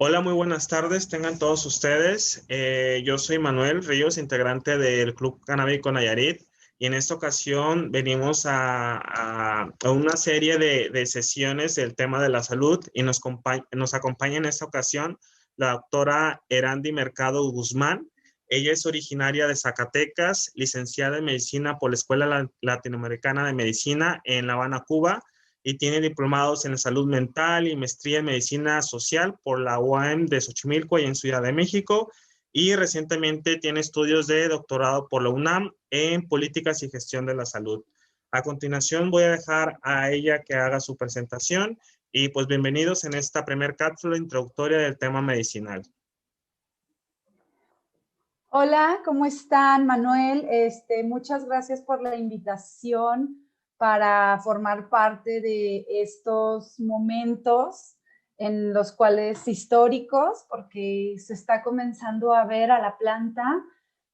Hola, muy buenas tardes, tengan todos ustedes. Yo soy Manuel Ríos, integrante del Club Canábico Nayarit, y en esta ocasión venimos a una serie de sesiones del tema de la salud y nos acompaña en esta ocasión la doctora Erandi Mercado Guzmán. Ella es originaria de Zacatecas, licenciada en medicina por la Escuela Latinoamericana de Medicina en La Habana, Cuba, y tiene diplomados en salud mental y maestría en medicina social por la UAM de Xochimilco y en Ciudad de México. Y recientemente tiene estudios de doctorado por la UNAM en políticas y gestión de la salud. A continuación voy a dejar a ella que haga su presentación y pues bienvenidos en esta primer cápsula introductoria del tema medicinal. Hola, ¿cómo están, Manuel? Muchas gracias por la invitación para formar parte de estos momentos en los cuales históricos, porque se está comenzando a ver a la planta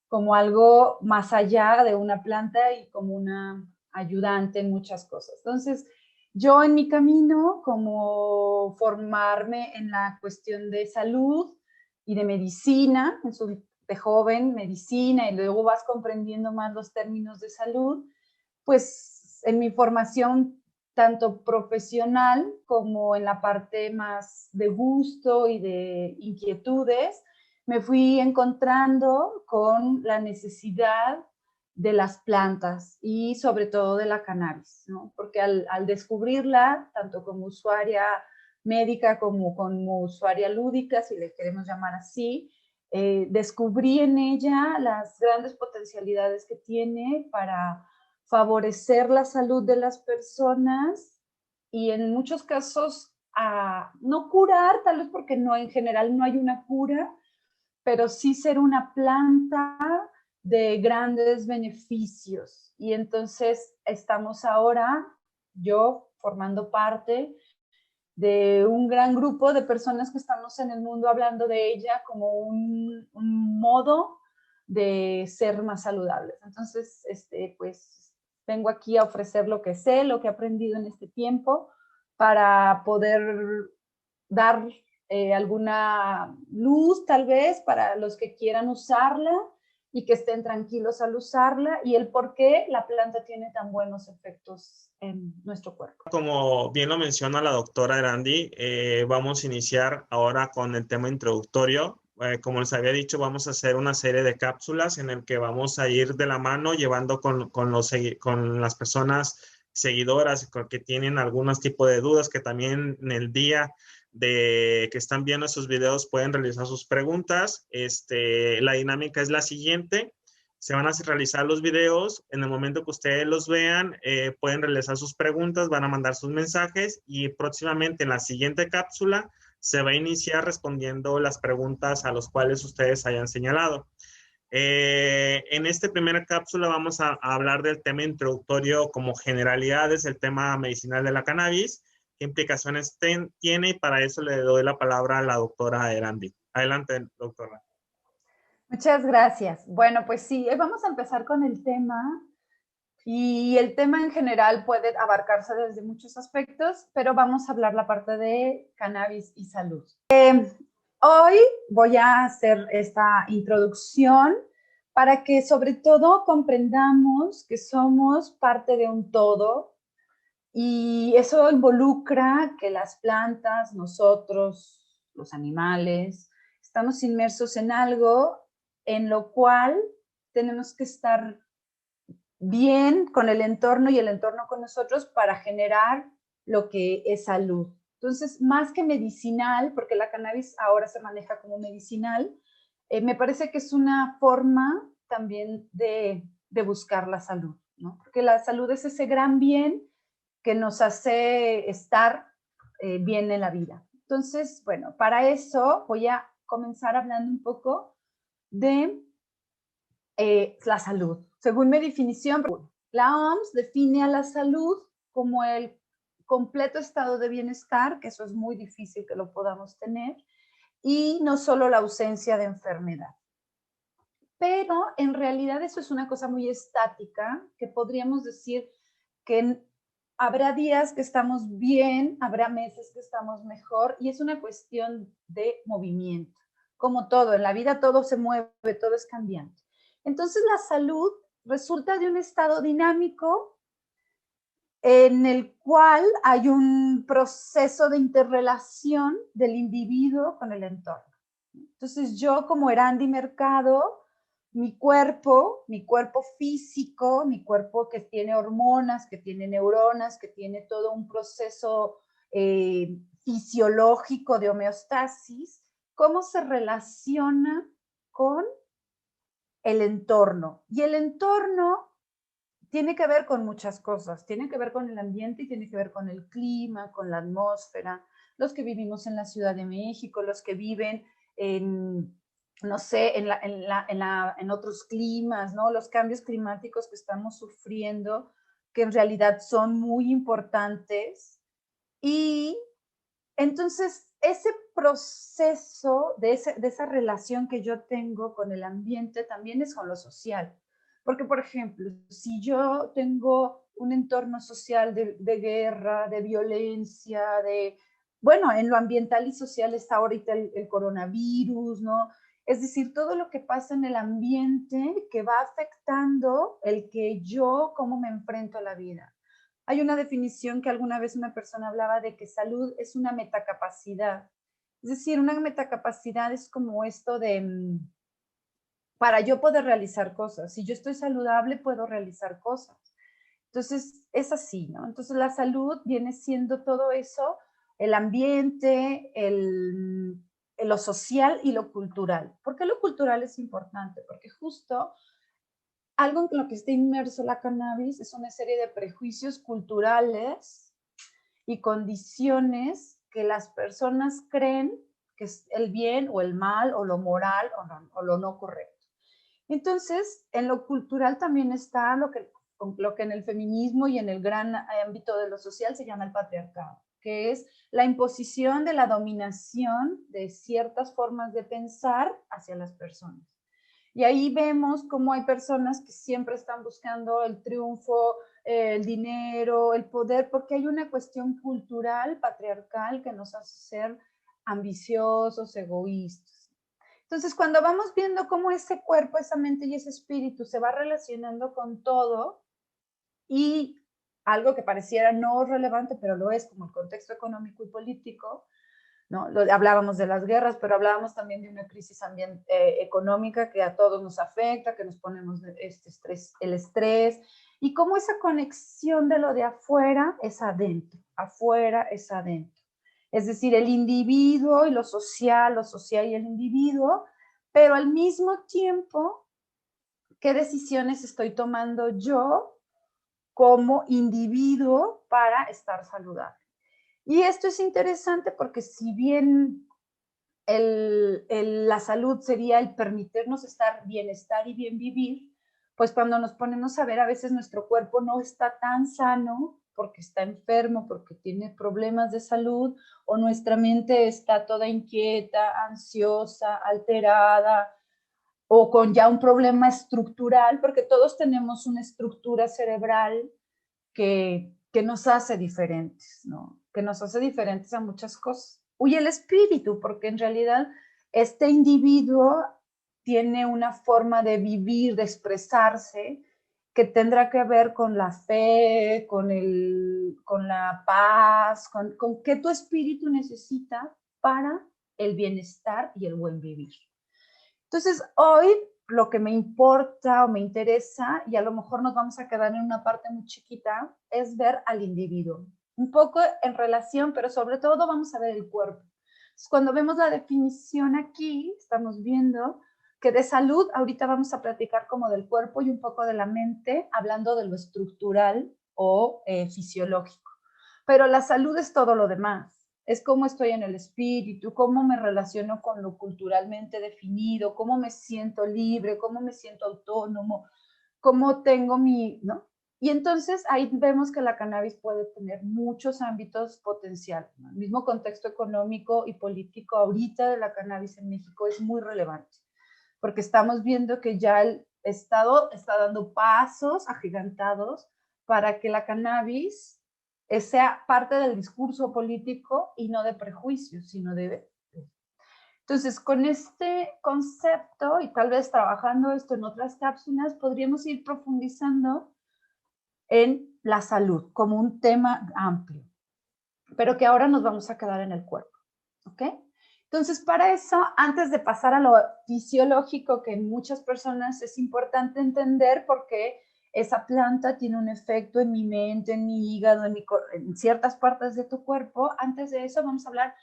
como algo más allá de una planta y como una ayudante en muchas cosas. Entonces, yo en mi camino, como formarme en la cuestión de salud y de medicina, de joven, medicina, y luego vas comprendiendo más los términos de salud, pues en mi formación tanto profesional como en la parte más de gusto y de inquietudes, me fui encontrando con la necesidad de las plantas y sobre todo de la cannabis, ¿no? Porque al descubrirla, tanto como usuaria médica como usuaria lúdica, si le queremos llamar así, descubrí en ella las grandes potencialidades que tiene para favorecer la salud de las personas y en muchos casos a no curar, tal vez porque no, en general no hay una cura, pero sí ser una planta de grandes beneficios. Y entonces estamos ahora, yo formando parte de un gran grupo de personas que estamos en el mundo hablando de ella como un modo de ser más saludables. Entonces, pues vengo aquí a ofrecer lo que sé, lo que he aprendido en este tiempo para poder dar alguna luz tal vez para los que quieran usarla y que estén tranquilos al usarla y el por qué la planta tiene tan buenos efectos en nuestro cuerpo. Como bien lo menciona la doctora Erandi, vamos a iniciar ahora con el tema introductorio. Como les había dicho, vamos a hacer una serie de cápsulas en el que vamos a ir de la mano llevando con las personas seguidoras que tienen algunos tipos de dudas, que también en el día de que están viendo esos videos pueden realizar sus preguntas. La dinámica es la siguiente. Se van a realizar los videos. En el momento que ustedes los vean, pueden realizar sus preguntas, van a mandar sus mensajes y próximamente en la siguiente cápsula se va a iniciar respondiendo las preguntas a las cuales ustedes hayan señalado. En esta primera cápsula vamos a hablar del tema introductorio como generalidades, el tema medicinal de la cannabis, qué implicaciones tiene, y para eso le doy la palabra a la doctora Erandi. Adelante, doctora. Muchas gracias. Bueno, pues sí, vamos a empezar con el tema y el tema en general puede abarcarse desde muchos aspectos, pero vamos a hablar la parte de cannabis y salud. Hoy voy a hacer esta introducción para que sobre todo comprendamos que somos parte de un todo y eso involucra que las plantas, nosotros, los animales, estamos inmersos en algo en lo cual tenemos que estar bien con el entorno y el entorno con nosotros para generar lo que es salud. Entonces, más que medicinal, porque la cannabis ahora se maneja como medicinal, me parece que es una forma también de buscar la salud, ¿no? Porque la salud es ese gran bien que nos hace estar bien en la vida. Entonces, bueno, para eso voy a comenzar hablando un poco de la salud. Según mi definición, la OMS define a la salud como el completo estado de bienestar, que eso es muy difícil que lo podamos tener, y no solo la ausencia de enfermedad. Pero en realidad eso es una cosa muy estática, que podríamos decir que habrá días que estamos bien, habrá meses que estamos mejor, y es una cuestión de movimiento. Como todo, en la vida todo se mueve, todo es cambiante. Entonces la salud resulta de un estado dinámico en el cual hay un proceso de interrelación del individuo con el entorno. Entonces yo como Erandi Mercado, mi cuerpo físico, mi cuerpo que tiene hormonas, que tiene neuronas, que tiene todo un proceso fisiológico de homeostasis, ¿cómo se relaciona con el entorno? Y el entorno tiene que ver con muchas cosas, tiene que ver con el ambiente y tiene que ver con el clima, con la atmósfera, los que vivimos en la Ciudad de México, los que viven en, no sé, en otros climas, ¿no? Los cambios climáticos que estamos sufriendo, que en realidad son muy importantes. Y entonces, ese proceso de esa relación que yo tengo con el ambiente también es con lo social. Porque, por ejemplo, si yo tengo un entorno social de guerra, de violencia, bueno, en lo ambiental y social está ahorita el coronavirus, ¿no? Es decir, todo lo que pasa en el ambiente que va afectando el que yo, cómo me enfrento a la vida. Hay una definición que alguna vez una persona hablaba de que salud es una metacapacidad. Es decir, una metacapacidad es como esto de, para yo poder realizar cosas. Si yo estoy saludable, puedo realizar cosas. Entonces, es así, ¿no? Entonces, la salud viene siendo todo eso, el ambiente, lo social y lo cultural. ¿Por qué lo cultural es importante? Porque justo algo en lo que está inmerso la cannabis es una serie de prejuicios culturales y condiciones que las personas creen que es el bien o el mal o lo moral o lo no correcto. Entonces, en lo cultural también está lo que en el feminismo y en el gran ámbito de lo social se llama el patriarcado, que es la imposición de la dominación de ciertas formas de pensar hacia las personas. Y ahí vemos cómo hay personas que siempre están buscando el triunfo, el dinero, el poder, porque hay una cuestión cultural, patriarcal, que nos hace ser ambiciosos, egoístas. Entonces, cuando vamos viendo cómo ese cuerpo, esa mente y ese espíritu se va relacionando con todo, y algo que pareciera no relevante, pero lo es, como el contexto económico y político, ¿no? Hablábamos de las guerras, pero hablábamos también de una crisis económica que a todos nos afecta, que nos ponemos el estrés, y cómo esa conexión de lo de afuera es adentro. Es decir, el individuo y lo social y el individuo, pero al mismo tiempo, ¿qué decisiones estoy tomando yo como individuo para estar saludable? Y esto es interesante porque si bien la salud sería el permitirnos estar bienestar y bien vivir, pues cuando nos ponemos a ver, a veces nuestro cuerpo no está tan sano porque está enfermo, porque tiene problemas de salud, o nuestra mente está toda inquieta, ansiosa, alterada, o con ya un problema estructural, porque todos tenemos una estructura cerebral que nos hace diferentes, ¿no? Que nos hace diferentes a muchas cosas. Y el espíritu, porque en realidad este individuo tiene una forma de vivir, de expresarse, que tendrá que ver con la fe, con la paz, con qué tu espíritu necesita para el bienestar y el buen vivir. Entonces, hoy lo que me importa o me interesa, y a lo mejor nos vamos a quedar en una parte muy chiquita, es ver al individuo. Un poco en relación, pero sobre todo vamos a ver el cuerpo. Entonces, cuando vemos la definición aquí, estamos viendo que de salud, ahorita vamos a platicar como del cuerpo y un poco de la mente, hablando de lo estructural o fisiológico. Pero la salud es todo lo demás. Es cómo estoy en el espíritu, cómo me relaciono con lo culturalmente definido, cómo me siento libre, cómo me siento autónomo, cómo tengo ¿no? Y entonces ahí vemos que la cannabis puede tener muchos ámbitos potenciales, ¿no? El mismo contexto económico y político ahorita de la cannabis en México es muy relevante, porque estamos viendo que ya el Estado está dando pasos agigantados para que la cannabis sea parte del discurso político y no de prejuicios, sino de... Entonces, con este concepto y tal vez trabajando esto en otras cápsulas, podríamos ir profundizando en la salud como un tema amplio, pero que ahora nos vamos a quedar en el cuerpo, ¿ok? Entonces, para eso, antes de pasar a lo fisiológico, que en muchas personas es importante entender porque esa planta tiene un efecto en mi mente, en mi hígado, en ciertas partes de tu cuerpo, antes de eso vamos a hablar,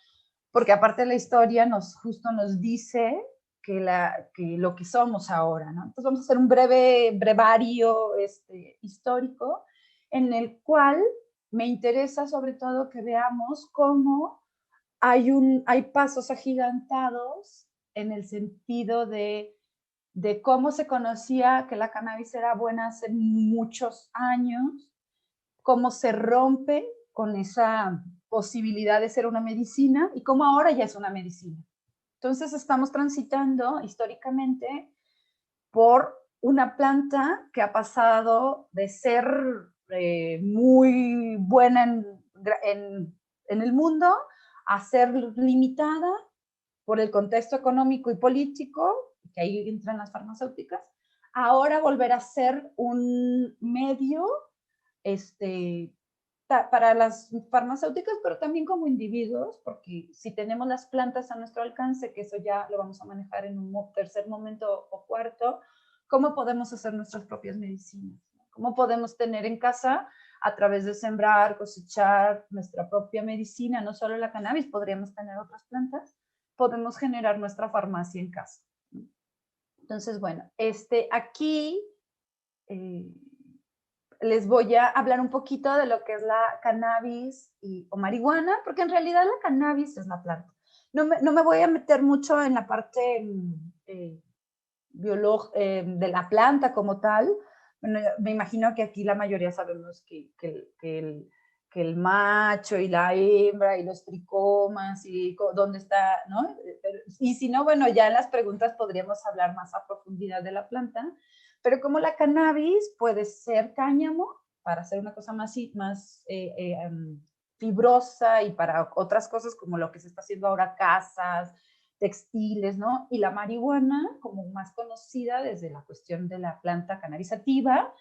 porque aparte la historia justo nos dice que lo que somos ahora, ¿no? Entonces vamos a hacer un brevario histórico en el cual me interesa sobre todo que veamos cómo hay pasos agigantados en el sentido de cómo se conocía que la cannabis era buena hace muchos años, cómo se rompe con esa posibilidad de ser una medicina y cómo ahora ya es una medicina. Entonces estamos transitando históricamente por una planta que ha pasado de ser muy buena en el mundo a ser limitada por el contexto económico y político, que ahí entran las farmacéuticas, ahora volver a ser un medio para las farmacéuticas, pero también como individuos, porque si tenemos las plantas a nuestro alcance, que eso ya lo vamos a manejar en un tercer momento o cuarto, ¿cómo podemos hacer nuestras propias medicinas? ¿Cómo podemos tener en casa, a través de sembrar, cosechar nuestra propia medicina, no solo la cannabis, podríamos tener otras plantas, podemos generar nuestra farmacia en casa? Entonces, bueno, aquí les voy a hablar un poquito de lo que es la cannabis o marihuana, porque en realidad la cannabis es la planta. No me voy a meter mucho en la parte de la planta como tal. Bueno, me imagino que aquí la mayoría sabemos que el macho y la hembra y los tricomas y dónde está, ¿no? Y si no, bueno, ya en las preguntas podríamos hablar más a profundidad de la planta, pero como la cannabis puede ser cáñamo para hacer una cosa más fibrosa y para otras cosas como lo que se está haciendo ahora, casas, textiles, ¿no? Y la marihuana como más conocida desde la cuestión de la planta cannabis sativa,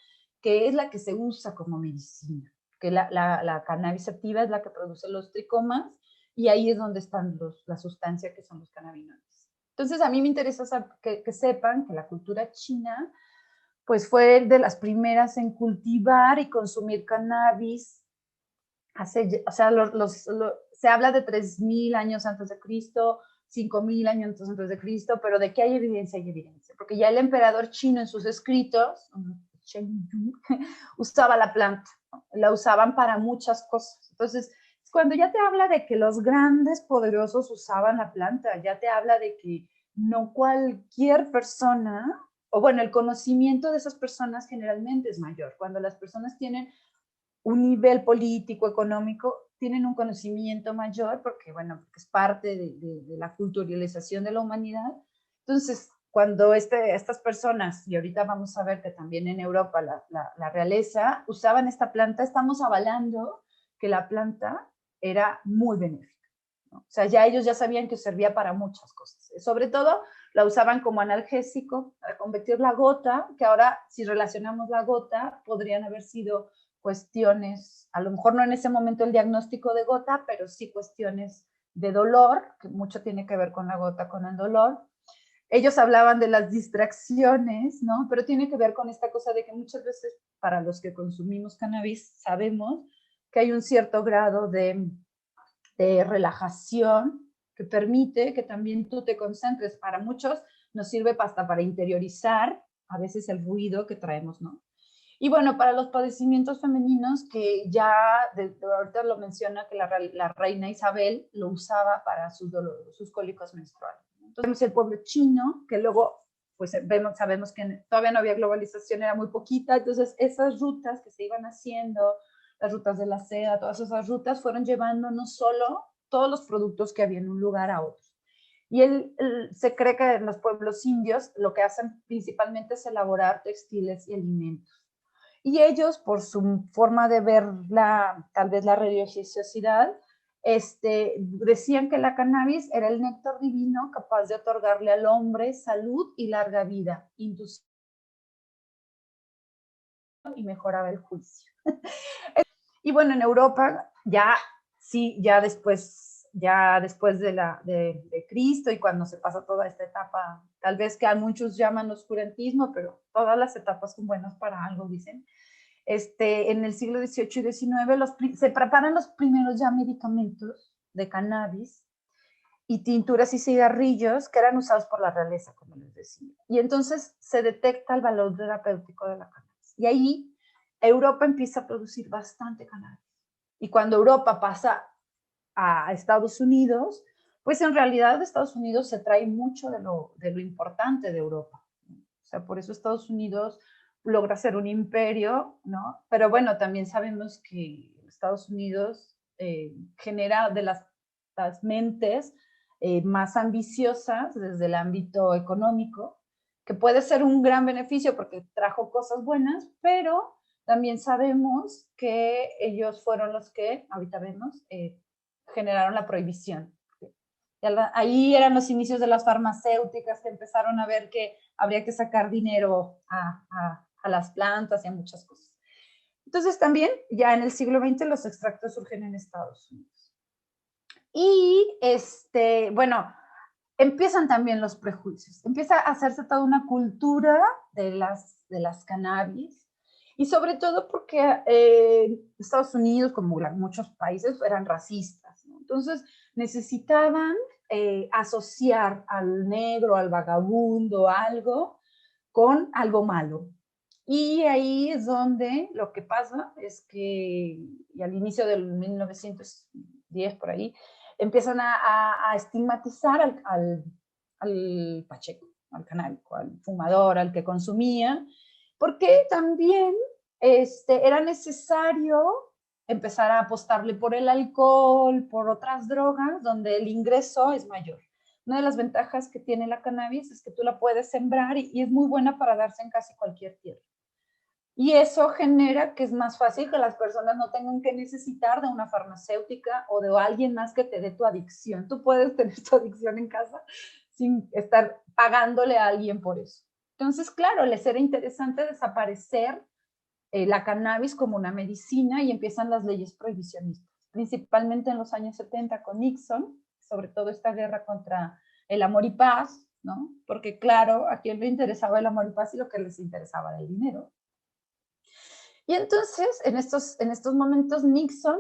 que es la que se usa como medicina, que la cannabis sativa es la que produce los tricomas y ahí es donde están las sustancias que son los cannabinoides. Entonces a mí me interesa que sepan que la cultura china pues fue de las primeras en cultivar y consumir cannabis. O sea, se habla de 3.000 años antes de Cristo, 5.000 años antes de Cristo, pero ¿de qué hay evidencia? Hay evidencia, porque ya el emperador chino en sus escritos usaba la planta, ¿no? La usaban para muchas cosas. Entonces, cuando ya te habla de que los grandes poderosos usaban la planta, ya te habla de que no cualquier persona, o bueno, el conocimiento de esas personas generalmente es mayor. Cuando las personas tienen un nivel político, económico, tienen un conocimiento mayor porque, bueno, porque es parte de la culturalización de la humanidad. Entonces, cuando estas personas, y ahorita vamos a ver que también en Europa la realeza, usaban esta planta, estamos avalando que la planta era muy benéfica, ¿no? O sea, ya ellos ya sabían que servía para muchas cosas. Sobre todo, la usaban como analgésico para convertir la gota, que ahora, si relacionamos la gota, podrían haber sido cuestiones, a lo mejor no en ese momento el diagnóstico de gota, pero sí cuestiones de dolor, que mucho tiene que ver con la gota, con el dolor. Ellos hablaban de las distracciones, ¿no? Pero tiene que ver con esta cosa de que muchas veces para los que consumimos cannabis sabemos que hay un cierto grado de relajación que permite que también tú te concentres. Para muchos nos sirve hasta para interiorizar a veces el ruido que traemos, ¿no? Y bueno, para los padecimientos femeninos, que ya ahorita lo menciona que la reina Isabel lo usaba para sus cólicos menstruales. Entonces vemos el pueblo chino, que luego pues sabemos que todavía no había globalización, era muy poquita, entonces esas rutas que se iban haciendo, las rutas de la seda, todas esas rutas fueron llevando no solo todos los productos que había en un lugar a otro. Y se cree que en los pueblos indios lo que hacen principalmente es elaborar textiles y alimentos. Y ellos, por su forma de ver tal vez la religiosidad, decían que la cannabis era el néctar divino capaz de otorgarle al hombre salud y larga vida, inducía y mejoraba el juicio. Y bueno, en Europa ya, sí, ya después de Cristo y cuando se pasa toda esta etapa, tal vez que a muchos llaman oscurantismo, pero todas las etapas son buenas para algo, dicen. En el siglo XVIII y XIX se preparan los primeros ya medicamentos de cannabis y tinturas y cigarrillos que eran usados por la realeza, como les decía. Y entonces se detecta el valor terapéutico de la cannabis. Y ahí Europa empieza a producir bastante cannabis. Y cuando Europa pasa a Estados Unidos, pues en realidad Estados Unidos se trae mucho de lo importante de Europa. O sea, por eso Estados Unidos logra ser un imperio, ¿no? Pero bueno, también sabemos que Estados Unidos genera de las mentes más ambiciosas desde el ámbito económico, que puede ser un gran beneficio porque trajo cosas buenas, pero también sabemos que ellos fueron los que, ahorita vemos, generaron la prohibición. Ahí eran los inicios de las farmacéuticas que empezaron a ver que habría que sacar dinero a las plantas y a muchas cosas. Entonces también ya en el siglo XX los extractos surgen en Estados Unidos. Y bueno, empiezan también los prejuicios. Empieza a hacerse toda una cultura de las cannabis y sobre todo porque Estados Unidos, como muchos países, eran racistas, ¿no? Entonces necesitaban asociar al negro, al vagabundo, algo con algo malo. Y ahí es donde lo que pasa es que, y al inicio del 1910 por ahí, empiezan a estigmatizar al pacheco, al canábico, al fumador, al que consumía, porque también era necesario empezar a apostarle por el alcohol, por otras drogas, donde el ingreso es mayor. Una de las ventajas que tiene la cannabis es que tú la puedes sembrar y es muy buena para darse en casi cualquier tierra. Y eso genera que es más fácil que las personas no tengan que necesitar de una farmacéutica o de alguien más que te dé tu adicción. Tú puedes tener tu adicción en casa sin estar pagándole a alguien por eso. Entonces, claro, les era interesante desaparecer la cannabis como una medicina y empiezan las leyes prohibicionistas, principalmente en los años 70 con Nixon, sobre todo esta guerra contra el amor y paz, ¿no? Porque claro, a quién le interesaba el amor y paz y lo que les interesaba era el dinero. Y entonces, en estos momentos, Nixon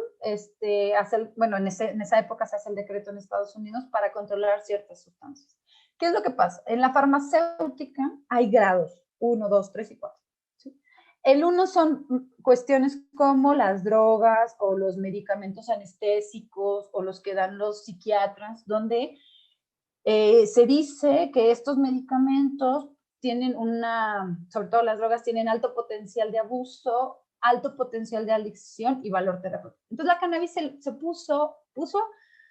bueno, en esa época se hace el decreto en Estados Unidos para controlar ciertas sustancias. ¿Qué es lo que pasa? En la farmacéutica hay grados, 1, 2, 3 y 4. ¿Sí? El 1 son cuestiones como las drogas o los medicamentos anestésicos o los que dan los psiquiatras, donde se dice que estos medicamentos tienen sobre todo las drogas, tienen alto potencial de abuso, alto potencial de adicción y valor terapéutico. Entonces la cannabis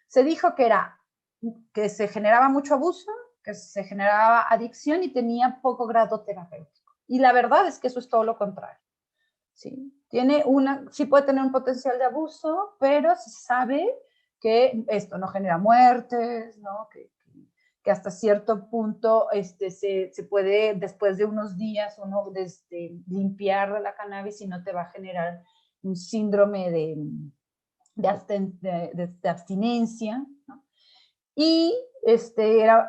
se dijo que se generaba mucho abuso, que se generaba adicción y tenía poco grado terapéutico. Y la verdad es que eso es todo lo contrario. ¿Sí? Sí puede tener un potencial de abuso, pero se sabe que esto no genera muertes, ¿no? Que hasta cierto punto se puede, después de unos días, uno limpiar la cannabis y no te va a generar un síndrome de abstinencia, ¿no? Y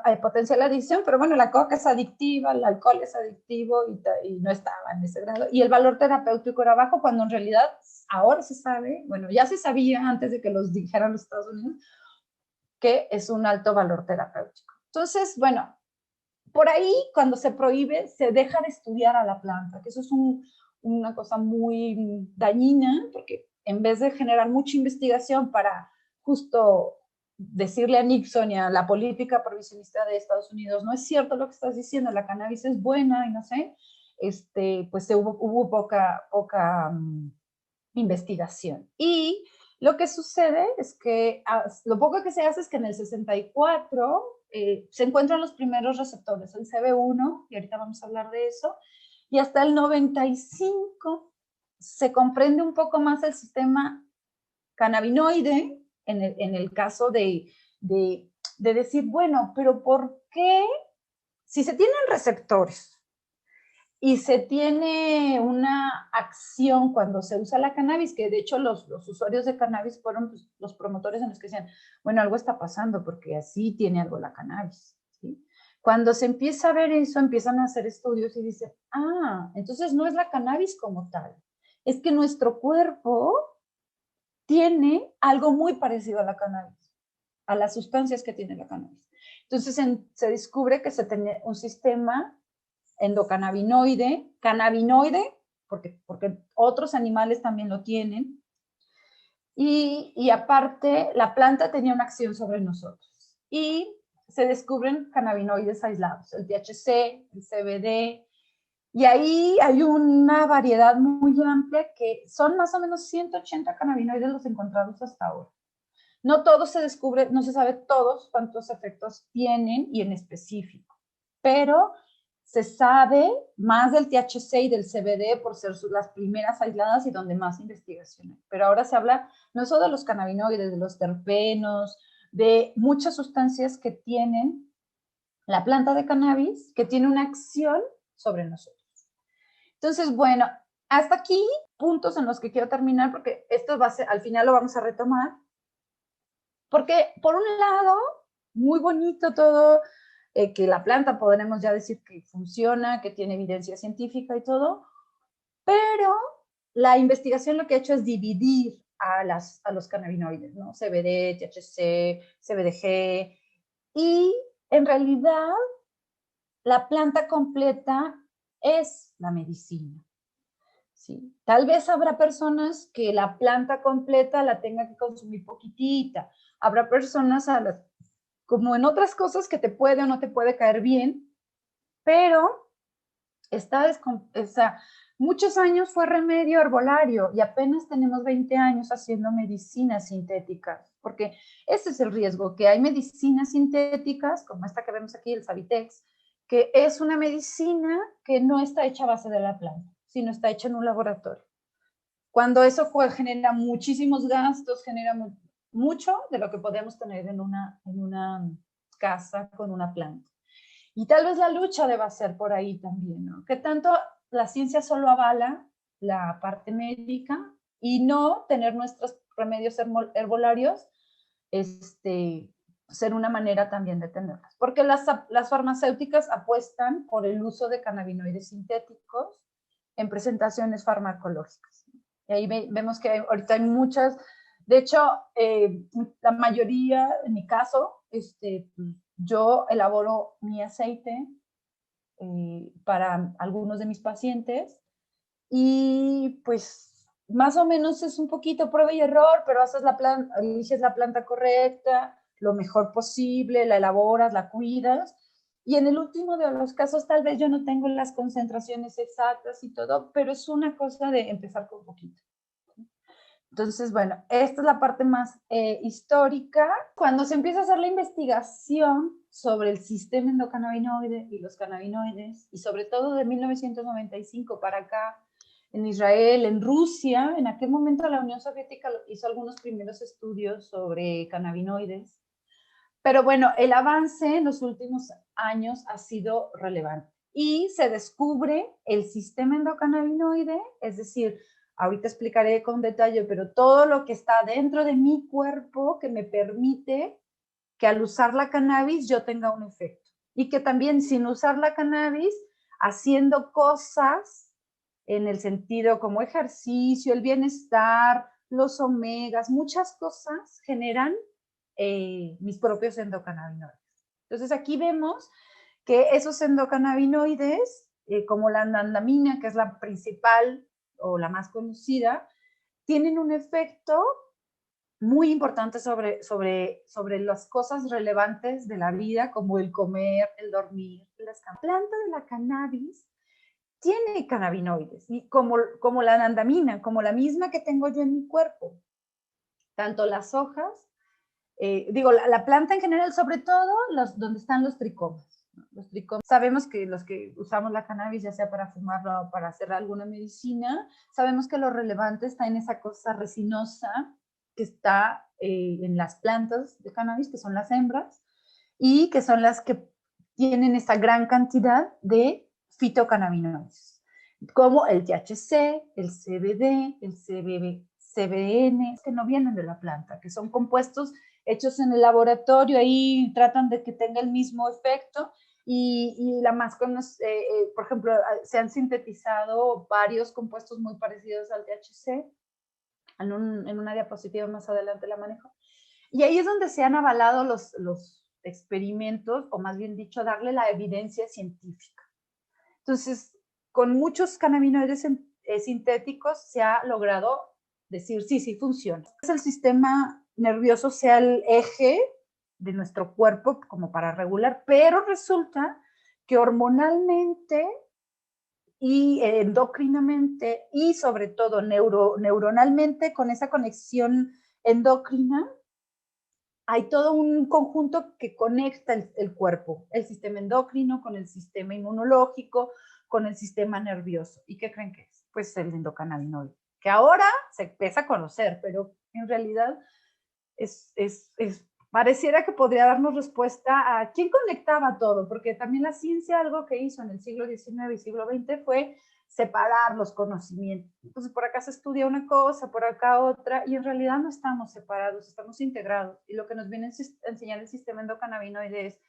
hay potencial de adicción, pero bueno, la coca es adictiva, el alcohol es adictivo y no estaba en ese grado. Y el valor terapéutico era bajo cuando en realidad ahora se sabe, bueno, ya se sabía antes de que los dijeran los Estados Unidos, que es un alto valor terapéutico. Entonces, bueno, por ahí cuando se prohíbe, se deja de estudiar a la planta, que eso es una cosa muy dañina, porque en vez de generar mucha investigación para justo decirle a Nixon y a la política prohibicionista de Estados Unidos, no es cierto lo que estás diciendo, la cannabis es buena y no sé, pues hubo poca investigación. Y lo que sucede es que lo poco que se hace es que en el 64 se encuentran los primeros receptores, el CB1, y ahorita vamos a hablar de eso, y hasta el 95 se comprende un poco más el sistema cannabinoide en el caso de decir, bueno, pero ¿por qué? Si se tienen receptores y se tiene una acción cuando se usa la cannabis, que de hecho los usuarios de cannabis fueron pues, los promotores en los que decían, bueno, algo está pasando porque así tiene algo la cannabis, ¿sí? Cuando se empieza a ver eso, empiezan a hacer estudios y dicen, entonces no es la cannabis como tal, es que nuestro cuerpo tiene algo muy parecido a la cannabis, a las sustancias que tiene la cannabis. Entonces se descubre que se tiene un sistema endocannabinoide, cannabinoide, porque otros animales también lo tienen, y aparte la planta tenía una acción sobre nosotros. Y se descubren cannabinoides aislados, el THC, el CBD, y ahí hay una variedad muy amplia que son más o menos 180 cannabinoides los encontrados hasta ahora. No todos se descubre, no se sabe todos cuántos efectos tienen y en específico, pero se sabe más del THC y del CBD por ser las primeras aisladas y donde más investigación hay. Pero ahora se habla no solo de los cannabinoides, de los terpenos, de muchas sustancias que tienen la planta de cannabis, que tiene una acción sobre nosotros. Entonces, bueno, hasta aquí puntos en los que quiero terminar, porque esto va a ser, al final lo vamos a retomar, porque por un lado, muy bonito todo, que la planta podremos ya decir que funciona, que tiene evidencia científica y todo, pero la investigación lo que ha hecho es dividir a los cannabinoides, ¿no? CBD, THC, CBDG, y en realidad la planta completa es la medicina. ¿Sí? Tal vez habrá personas que la planta completa la tenga que consumir poquitita. Habrá personas como en otras cosas que te puede o no te puede caer bien, pero muchos años fue remedio herbolario y apenas tenemos 20 años haciendo medicinas sintéticas, porque ese es el riesgo, que hay medicinas sintéticas, como esta que vemos aquí, el Savitex, que es una medicina que no está hecha a base de la planta, sino está hecha en un laboratorio. Cuando eso genera muchísimos gastos, genera mucho de lo que podemos tener en una casa con una planta. Y tal vez la lucha deba ser por ahí también, ¿no? Que tanto la ciencia solo avala la parte médica y no tener nuestros remedios herbolarios, ser una manera también de tenerlas. Porque las farmacéuticas apuestan por el uso de cannabinoides sintéticos en presentaciones farmacológicas. Y ahí vemos que ahorita hay muchas, de hecho, la mayoría, en mi caso, yo elaboro mi aceite para algunos de mis pacientes y pues más o menos es un poquito prueba y error, pero eliges la planta correcta, lo mejor posible, la elaboras, la cuidas. Y en el último de los casos, tal vez yo no tengo las concentraciones exactas y todo, pero es una cosa de empezar con poquito. Entonces, bueno, esta es la parte más histórica. Cuando se empieza a hacer la investigación sobre el sistema endocannabinoide y los cannabinoides, y sobre todo de 1995 para acá, en Israel, en Rusia, en aquel momento la Unión Soviética hizo algunos primeros estudios sobre cannabinoides. Pero bueno, el avance en los últimos años ha sido relevante y se descubre el sistema endocannabinoide, es decir, ahorita explicaré con detalle, pero todo lo que está dentro de mi cuerpo que me permite que al usar la cannabis yo tenga un efecto. Y que también sin usar la cannabis, haciendo cosas en el sentido como ejercicio, el bienestar, los omegas, muchas cosas generan mis propios endocannabinoides. Entonces aquí vemos que esos endocannabinoides, como la anandamina, que es la principal o la más conocida, tienen un efecto muy importante sobre las cosas relevantes de la vida, como el comer, el dormir. La planta de la cannabis tiene cannabinoides, y como la anandamina, como la misma que tengo yo en mi cuerpo. Tanto las hojas, la planta en general, sobre todo donde están los tricomas. Los tricomas, sabemos que los que usamos la cannabis, ya sea para fumarla o para hacer alguna medicina, sabemos que lo relevante está en esa cosa resinosa que está en las plantas de cannabis, que son las hembras, y que son las que tienen esta gran cantidad de fitocannabinoides, como el THC, el CBD, el CBN, que no vienen de la planta, que son compuestos hechos en el laboratorio, ahí tratan de que tenga el mismo efecto, y la más por ejemplo, se han sintetizado varios compuestos muy parecidos al THC, en una diapositiva más adelante la manejo, y ahí es donde se han avalado los experimentos, o más bien dicho, darle la evidencia científica. Entonces, con muchos cannabinoides sintéticos se ha logrado decir, sí, sí funciona. El sistema nervioso sea el eje de nuestro cuerpo como para regular, pero resulta que hormonalmente y endocrinamente y sobre todo neuronalmente, con esa conexión endocrina, hay todo un conjunto que conecta el cuerpo, el sistema endocrino con el sistema inmunológico, con el sistema nervioso. ¿Y qué creen que es? Pues el endocannabinoide, que ahora se empieza a conocer, pero en realidad pareciera que podría darnos respuesta a quién conectaba todo, porque también la ciencia algo que hizo en el siglo XIX y siglo XX fue separar los conocimientos. Entonces, por acá se estudia una cosa, por acá otra, y en realidad no estamos separados, estamos integrados. Y lo que nos viene a enseñar el sistema endocannabinoide es,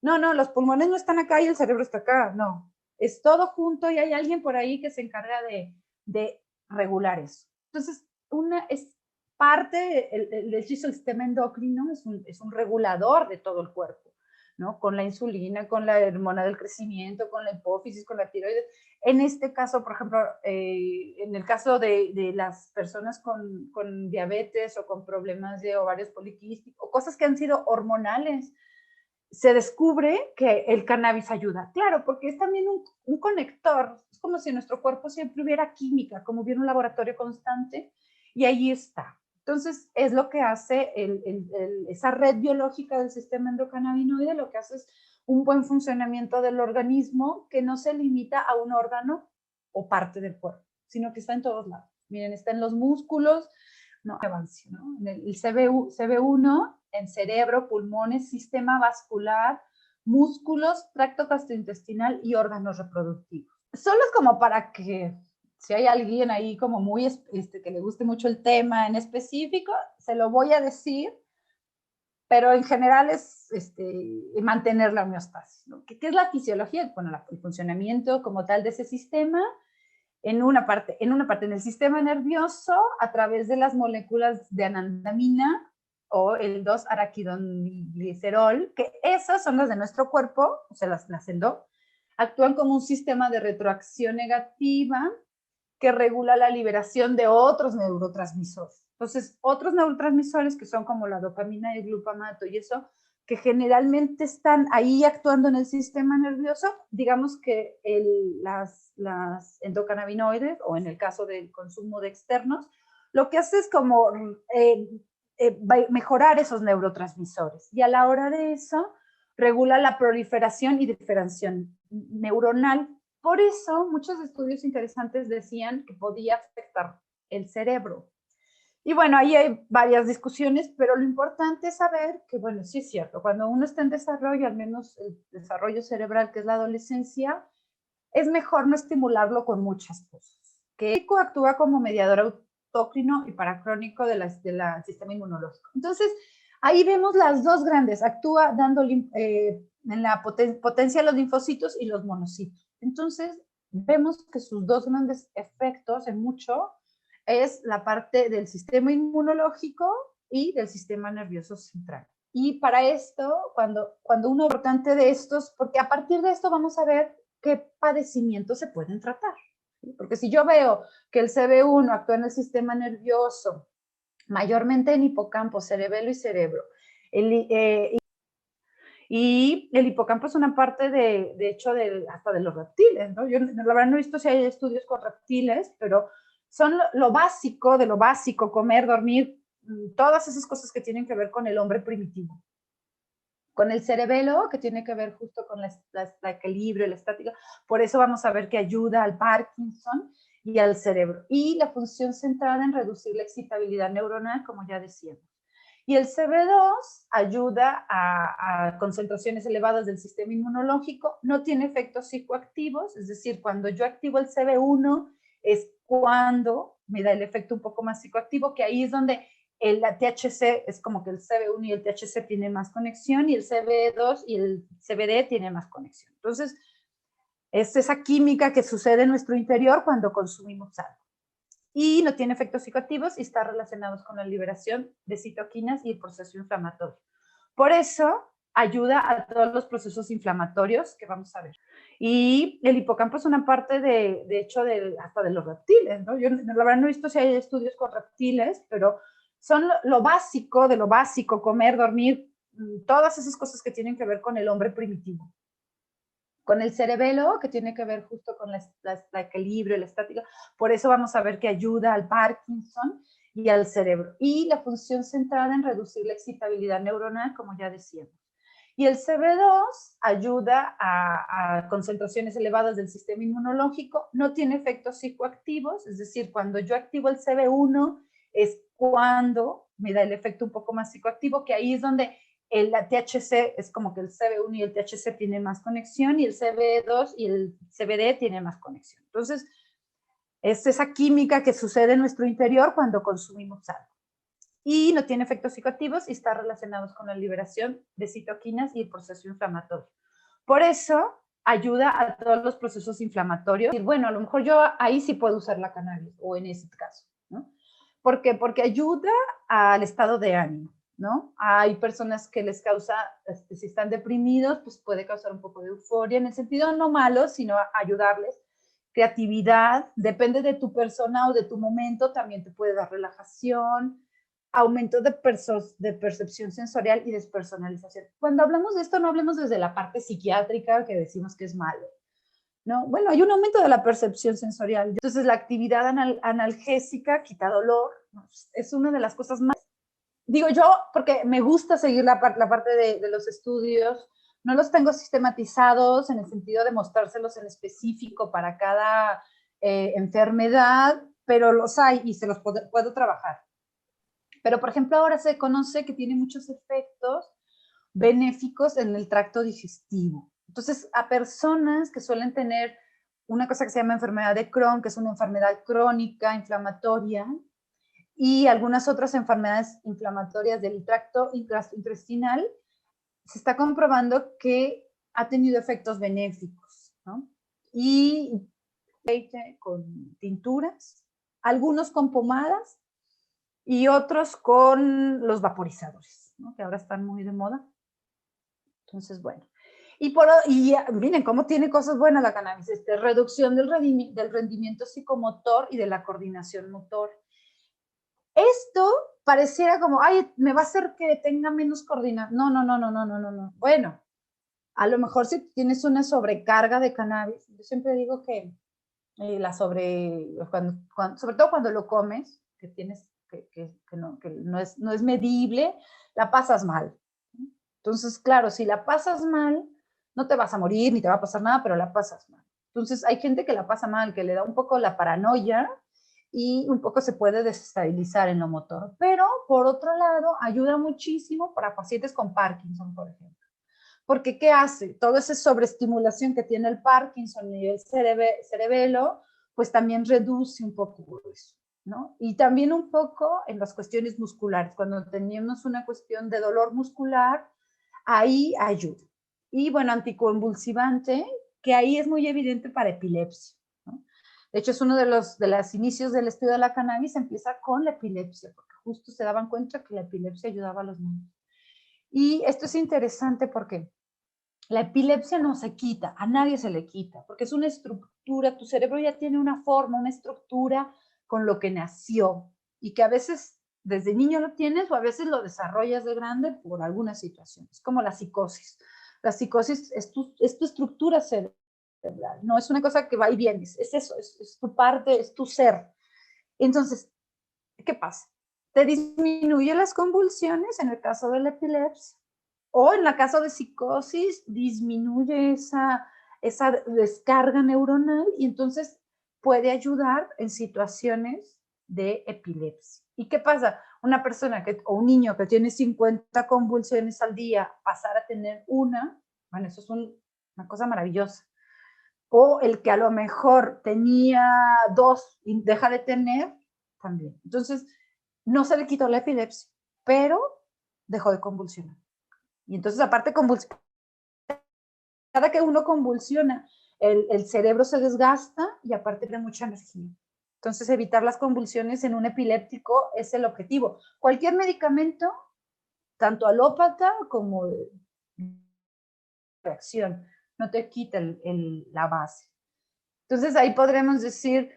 no, los pulmones no están acá y el cerebro está acá, no. Es todo junto y hay alguien por ahí que se encarga de regular eso. Entonces, es parte del sistema endocrino, es un regulador de todo el cuerpo, ¿no? Con la insulina, con la hormona del crecimiento, con la hipófisis, con la tiroides. En este caso, por ejemplo, en el caso de las personas con diabetes o con problemas de ovarios poliquísticos, o cosas que han sido hormonales, se descubre que el cannabis ayuda. Claro, porque es también un conector. Es como si nuestro cuerpo siempre hubiera química, como hubiera un laboratorio constante, y ahí está. Entonces, es lo que hace esa red biológica del sistema endocannabinoide, lo que hace es un buen funcionamiento del organismo que no se limita a un órgano o parte del cuerpo, sino que está en todos lados. Miren, está en los músculos, ¿no? En el CB1, en cerebro, pulmones, sistema vascular, músculos, tracto gastrointestinal y órganos reproductivos. Solo es como para que si hay alguien ahí como muy que le guste mucho el tema en específico, se lo voy a decir, pero en general es mantener la homeostasis, ¿no? ¿Qué es la fisiología? Bueno, el funcionamiento como tal de ese sistema, en una parte en el sistema nervioso a través de las moléculas de anandamina o el 2-araquidoglicerol, que esas son las de nuestro cuerpo, o sea, las endo, actúan como un sistema de retroacción negativa que regula la liberación de otros neurotransmisores. Entonces, otros neurotransmisores que son como la dopamina y el glutamato y eso, que generalmente están ahí actuando en el sistema nervioso, digamos que las endocannabinoides, o en el caso del consumo de externos, lo que hace es como mejorar esos neurotransmisores. Y a la hora de eso, regula la proliferación y diferenciación neuronal. Por eso, muchos estudios interesantes decían que podía afectar el cerebro. Y bueno, ahí hay varias discusiones, pero lo importante es saber que, bueno, sí es cierto, cuando uno está en desarrollo, al menos el desarrollo cerebral, que es la adolescencia, es mejor no estimularlo con muchas cosas. Que actúa como mediador autócrino y paracrónico del sistema inmunológico. Entonces, ahí vemos las dos grandes, actúa dando en la potencia los linfocitos y los monocitos. Entonces, vemos que sus dos grandes efectos en mucho es la parte del sistema inmunológico y del sistema nervioso central. Y para esto, cuando uno es importante de estos, porque a partir de esto vamos a ver qué padecimientos se pueden tratar. ¿Sí? Porque si yo veo que el CB1 actúa en el sistema nervioso, mayormente en hipocampo, cerebelo y cerebro, y el hipocampo es una parte de hecho, hasta de los reptiles, ¿no? Yo la verdad no he visto si hay estudios con reptiles, pero son lo básico de lo básico, comer, dormir, todas esas cosas que tienen que ver con el hombre primitivo. Con el cerebelo, que tiene que ver justo con la equilibrio, la estática, por eso vamos a ver que ayuda al Parkinson y al cerebro. Y la función centrada en reducir la excitabilidad neuronal, como ya decíamos. Y el CB2 ayuda a concentraciones elevadas del sistema inmunológico, no tiene efectos psicoactivos, es decir, cuando yo activo el CB1 es cuando me da el efecto un poco más psicoactivo, que ahí es donde el THC es como que el CB1 y el THC tienen más conexión y el CB2 y el CBD tienen más conexión. Entonces, es esa química que sucede en nuestro interior cuando consumimos algo. Y no tiene efectos psicoactivos y está relacionados con la liberación de citoquinas y el proceso inflamatorio. Por eso ayuda a todos los procesos inflamatorios que vamos a ver. Y el hipocampo es una parte de hecho, hasta de los reptiles, ¿no? Yo la verdad no he visto si hay estudios con reptiles, pero son lo básico de lo básico, comer, dormir, todas esas cosas que tienen que ver con el hombre primitivo. Con el cerebelo, que tiene que ver justo con la equilibrio, la estática, por eso vamos a ver que ayuda al Parkinson y al cerebro. Y la función centrada en reducir la excitabilidad neuronal, como ya decíamos. Y el CB2 ayuda a concentraciones elevadas del sistema inmunológico, no tiene efectos psicoactivos, es decir, cuando yo activo el CB1 es cuando me da el efecto un poco más psicoactivo, que ahí es donde el THC es como que el CB1 y el THC tienen más conexión y el CB2 y el CBD tienen más conexión. Entonces, es esa química que sucede en nuestro interior cuando consumimos algo. Y no tiene efectos psicoactivos y está relacionados con la liberación de citoquinas y el proceso inflamatorio. Por eso ayuda a todos los procesos inflamatorios. Y bueno, a lo mejor yo ahí sí puedo usar la cannabis, o en ese caso, ¿no? ¿Por qué? Porque ayuda al estado de ánimo, ¿no? Hay personas que les causa, si están deprimidos, pues puede causar un poco de euforia, en el sentido no malo, sino ayudarles. Creatividad, depende de tu persona o de tu momento, también te puede dar relajación, aumento de percepción sensorial y despersonalización. Cuando hablamos de esto, no hablemos desde la parte psiquiátrica, que decimos que es malo, ¿no? Bueno, hay un aumento de la percepción sensorial. Entonces, la actividad analgésica quita dolor, ¿no? Es una de las cosas más... Digo yo, porque me gusta seguir la parte de los estudios, no los tengo sistematizados en el sentido de mostrárselos en específico para cada enfermedad, pero los hay y se los puedo trabajar. Pero, por ejemplo, ahora se conoce que tiene muchos efectos benéficos en el tracto digestivo. Entonces, a personas que suelen tener una cosa que se llama enfermedad de Crohn, que es una enfermedad crónica, inflamatoria, y algunas otras enfermedades inflamatorias del tracto intestinal, se está comprobando que ha tenido efectos benéficos, ¿no? Y con tinturas, algunos con pomadas, y otros con los vaporizadores, ¿no? Que ahora están muy de moda. Entonces, bueno. Y miren cómo tiene cosas buenas la cannabis, reducción del rendimiento psicomotor y de la coordinación motor. Esto pareciera como, ay, me va a hacer que tenga menos coordinación. No. Bueno, a lo mejor si tienes una sobrecarga de cannabis, yo siempre digo que sobre todo cuando lo comes, que tienes que no es medible, la pasas mal. Entonces, claro, si la pasas mal, no te vas a morir ni te va a pasar nada, pero la pasas mal. Entonces, hay gente que la pasa mal, que le da un poco la paranoia y un poco se puede desestabilizar en lo motor. Pero, por otro lado, ayuda muchísimo para pacientes con Parkinson, por ejemplo. Porque, ¿qué hace? Toda esa sobreestimulación que tiene el Parkinson y el cerebelo, pues también reduce un poco eso, ¿no? Y también un poco en las cuestiones musculares. Cuando tenemos una cuestión de dolor muscular, ahí ayuda. Y bueno, anticonvulsivante, que ahí es muy evidente para epilepsia, ¿no? De hecho, es uno de los inicios del estudio de la cannabis, empieza con la epilepsia, porque justo se daban cuenta que la epilepsia ayudaba a los niños. Y esto es interesante porque la epilepsia no se quita, a nadie se le quita, porque es una estructura, tu cerebro ya tiene una forma, una estructura con lo que nació y que a veces desde niño lo tienes o a veces lo desarrollas de grande por alguna situación. Es como la psicosis. La psicosis es tu estructura cerebral, no es una cosa que va y viene, es eso, es tu parte, es tu ser. Entonces, ¿qué pasa? Te disminuye las convulsiones en el caso de la epilepsia, O en el caso de psicosis, disminuye esa descarga neuronal y entonces puede ayudar en situaciones de epilepsia. ¿Y qué pasa? Una persona o un niño que tiene 50 convulsiones al día, pasar a tener una, bueno, eso es una cosa maravillosa. O el que a lo mejor tenía 2 y deja de tener, también. Entonces, no se le quitó la epilepsia, pero dejó de convulsionar. Y entonces, aparte, cada que uno convulsiona, el cerebro se desgasta y aparte tiene mucha energía. Entonces, evitar las convulsiones en un epiléptico es el objetivo. Cualquier medicamento, tanto alópata como de reacción, no te quita la base. Entonces, ahí podremos decir,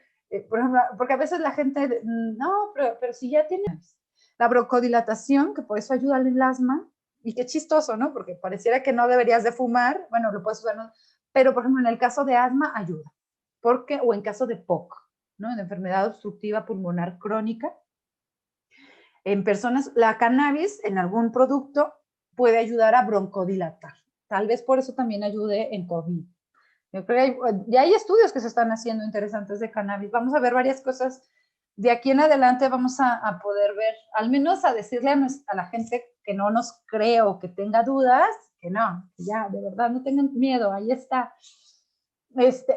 por ejemplo, porque a veces la gente, no, pero si ya tienes la broncodilatación, que por eso ayuda al asma, y qué chistoso, ¿no? Porque pareciera que no deberías de fumar, bueno, lo puedes usar, ¿no? Pero por ejemplo, en el caso de asma ayuda, porque, o en caso de POC, ¿no? En enfermedad obstructiva pulmonar crónica, en personas, la cannabis en algún producto puede ayudar a broncodilatar. Tal vez por eso también ayude en COVID. Yo creo que ya hay estudios que se están haciendo interesantes de cannabis. Vamos a ver varias cosas. De aquí en adelante vamos a poder ver, al menos a decirle a la gente que no nos cree o que tenga dudas, que no, ya, de verdad, no tengan miedo, ahí está.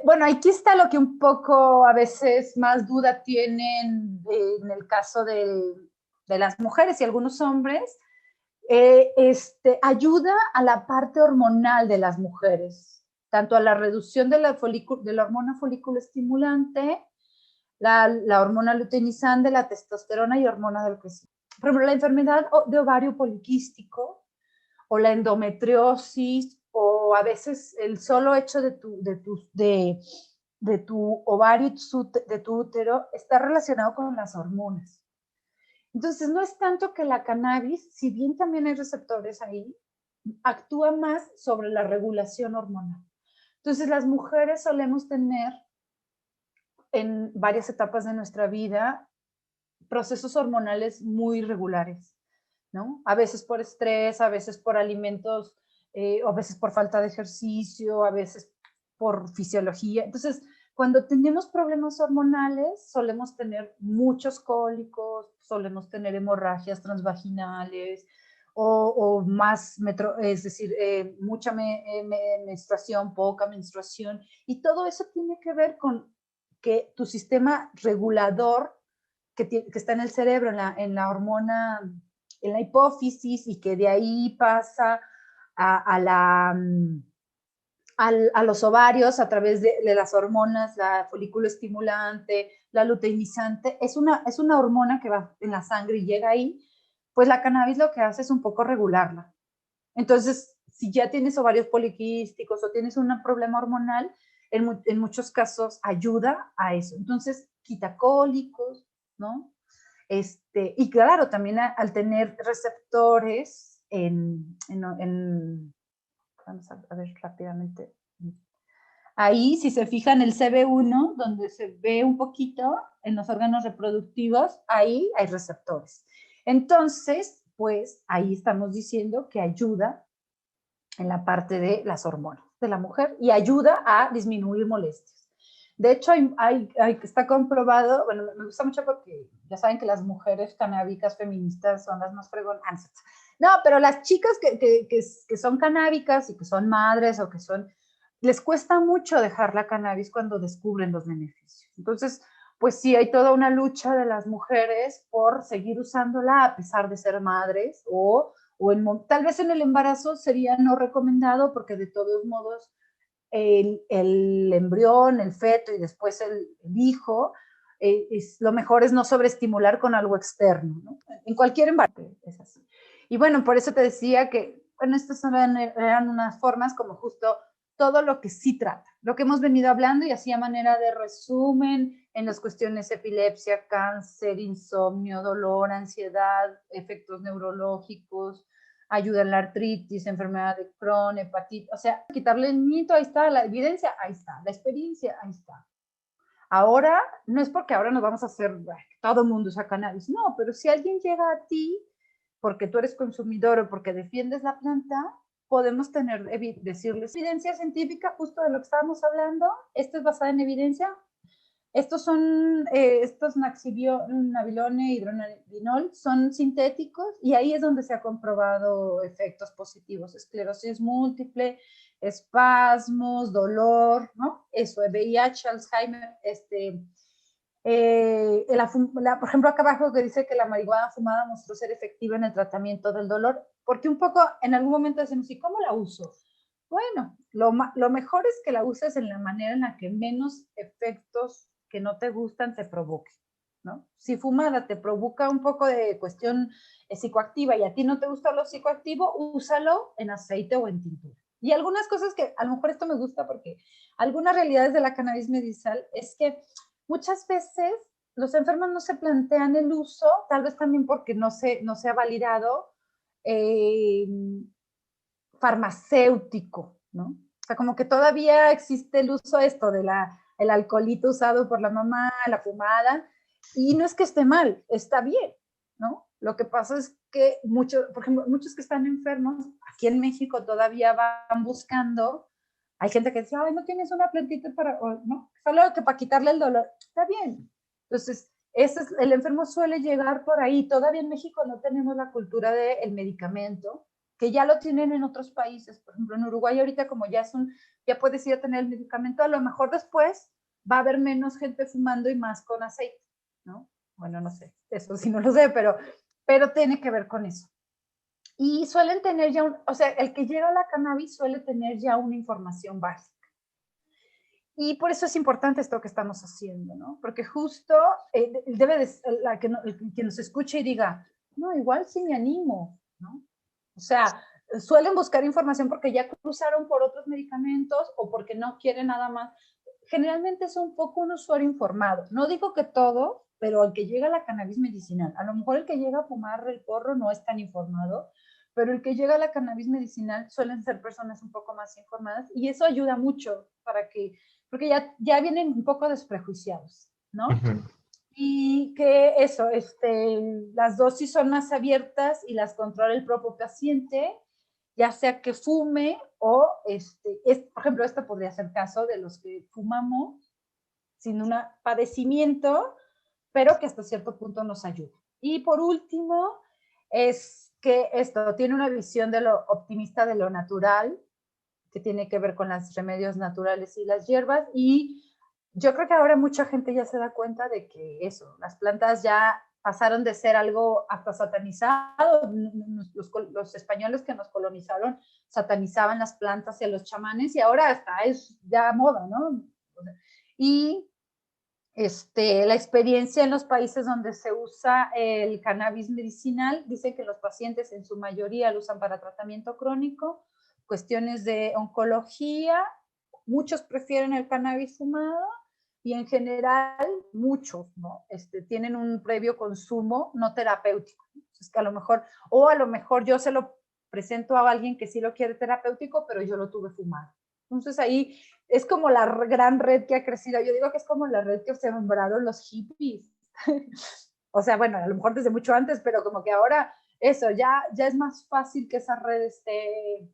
Bueno, aquí está lo que un poco a veces más duda tienen en el caso de las mujeres y algunos hombres. Ayuda a la parte hormonal de las mujeres, tanto a la reducción de la hormona folículo estimulante, la hormona luteinizante, la testosterona y hormona del crecimiento. Por ejemplo, la enfermedad de ovario poliquístico o la endometriosis o a veces el solo hecho de tu ovario, de tu útero, está relacionado con las hormonas. Entonces, no es tanto que la cannabis, si bien también hay receptores ahí, actúa más sobre la regulación hormonal. Entonces, las mujeres solemos tener en varias etapas de nuestra vida procesos hormonales muy regulares, ¿no? A veces por estrés, a veces por alimentos, a veces por falta de ejercicio, a veces por fisiología. Entonces, cuando tenemos problemas hormonales, solemos tener muchos cólicos, solemos tener hemorragias transvaginales o más, es decir, mucha menstruación, poca menstruación. Y todo eso tiene que ver con que tu sistema regulador que está en el cerebro, en la hormona, en la hipófisis, y que de ahí pasa a los ovarios a través de las hormonas, la folículo estimulante, la luteinizante, es una hormona que va en la sangre y llega ahí, pues la cannabis lo que hace es un poco regularla. Entonces, si ya tienes ovarios poliquísticos o tienes un problema hormonal, en muchos casos ayuda a eso. Entonces, quita cólicos, ¿no? Y claro, también al tener receptores vamos a ver rápidamente. Ahí, si se fijan, el CB1, donde se ve un poquito en los órganos reproductivos, ahí hay receptores. Entonces, pues ahí estamos diciendo que ayuda en la parte de las hormonas de la mujer y ayuda a disminuir molestias. De hecho, está comprobado, bueno, me gusta mucho porque ya saben que las mujeres canábicas feministas son las más fregonas. No, pero las chicas que son canábicas y que son madres o que son, les cuesta mucho dejar la cannabis cuando descubren los beneficios. Entonces, pues sí, hay toda una lucha de las mujeres por seguir usándola a pesar de ser madres o tal vez en el embarazo sería no recomendado porque de todos modos el embrión, el feto y después el hijo, lo mejor es no sobreestimular con algo externo, ¿no? En cualquier embarazo es así. Y bueno, por eso te decía que, bueno, estas eran unas formas como justo todo lo que sí trata, lo que hemos venido hablando y así a manera de resumen en las cuestiones epilepsia, cáncer, insomnio, dolor, ansiedad, efectos neurológicos, ayuda en la artritis, enfermedad de Crohn, hepatitis, o sea, quitarle el mito, ahí está, la evidencia, ahí está, la experiencia, ahí está. Ahora, no es porque ahora nos vamos a hacer, todo el mundo usa cannabis, no, pero si alguien llega a ti porque tú eres consumidor o porque defiendes la planta, podemos decirles evidencia científica justo de lo que estábamos hablando, esto es basada en evidencia, estos son, estos nabilone, hidronabinol, son sintéticos y ahí es donde se ha comprobado efectos positivos, esclerosis múltiple, espasmos, dolor, ¿no? Eso, VIH, Alzheimer, por ejemplo, acá abajo que dice que la marihuana fumada mostró ser efectiva en el tratamiento del dolor, porque un poco en algún momento decimos, ¿y cómo la uso? Bueno, lo mejor es que la uses en la manera en la que menos efectos que no te gustan te provoque, ¿no? Si fumada te provoca un poco de cuestión psicoactiva y a ti no te gusta lo psicoactivo, úsalo en aceite o en tintura. Y algunas cosas que a lo mejor esto me gusta porque algunas realidades de la cannabis medicinal es que muchas veces los enfermos no se plantean el uso, tal vez también porque no se ha validado farmacéutico, ¿no? O sea, como que todavía existe el uso el alcoholito usado por la mamá, la fumada, y no es que esté mal, está bien, ¿no? Lo que pasa es que por ejemplo, muchos que están enfermos, aquí en México todavía van buscando, hay gente que dice, ay, no tienes una plantita no, solo que para quitarle el dolor, está bien. Entonces, el enfermo suele llegar por ahí, todavía en México no tenemos la cultura del medicamento, que ya lo tienen en otros países, por ejemplo en Uruguay ahorita como ya puedes ir a tener el medicamento, a lo mejor después va a haber menos gente fumando y más con aceite, ¿no? Bueno, no sé, eso sí no lo sé, pero tiene que ver con eso. Y suelen tener ya, o sea, el que llega a la cannabis suele tener ya una información básica. Y por eso es importante esto que estamos haciendo, ¿no? Porque justo quien nos escuche y diga, no, igual sí me animo, ¿no? O sea, suelen buscar información porque ya cruzaron por otros medicamentos o porque no quieren nada más. Generalmente es un poco un usuario informado. No digo que todo, pero el que llega a la cannabis medicinal, a lo mejor el que llega a fumar el porro no es tan informado, pero el que llega a la cannabis medicinal suelen ser personas un poco más informadas y eso ayuda mucho porque ya vienen un poco desprejuiciados, ¿no? Uh-huh. Y que eso, las dosis son más abiertas y las controla el propio paciente, ya sea que fume o, por ejemplo, esto podría ser caso de los que fumamos sin un padecimiento, pero que hasta cierto punto nos ayuda. Y por último, es que esto tiene una visión de lo optimista de lo natural, que tiene que ver con los remedios naturales y las hierbas, y yo creo que ahora mucha gente ya se da cuenta de que eso, las plantas ya pasaron de ser algo hasta satanizado. Los españoles que nos colonizaron satanizaban las plantas y a los chamanes y ahora hasta es ya moda, ¿no? Y la experiencia en los países donde se usa el cannabis medicinal, dicen que los pacientes en su mayoría lo usan para tratamiento crónico, cuestiones de oncología, muchos prefieren el cannabis fumado y en general muchos, ¿no? Tienen un previo consumo no terapéutico. Es que a lo mejor yo se lo presento a alguien que sí lo quiere terapéutico, pero yo lo tuve fumado. Entonces ahí es como la gran red que ha crecido. Yo digo que es como la red que se sembraron los hippies. O sea, bueno, a lo mejor desde mucho antes, pero como que ahora eso, ya es más fácil que esa red esté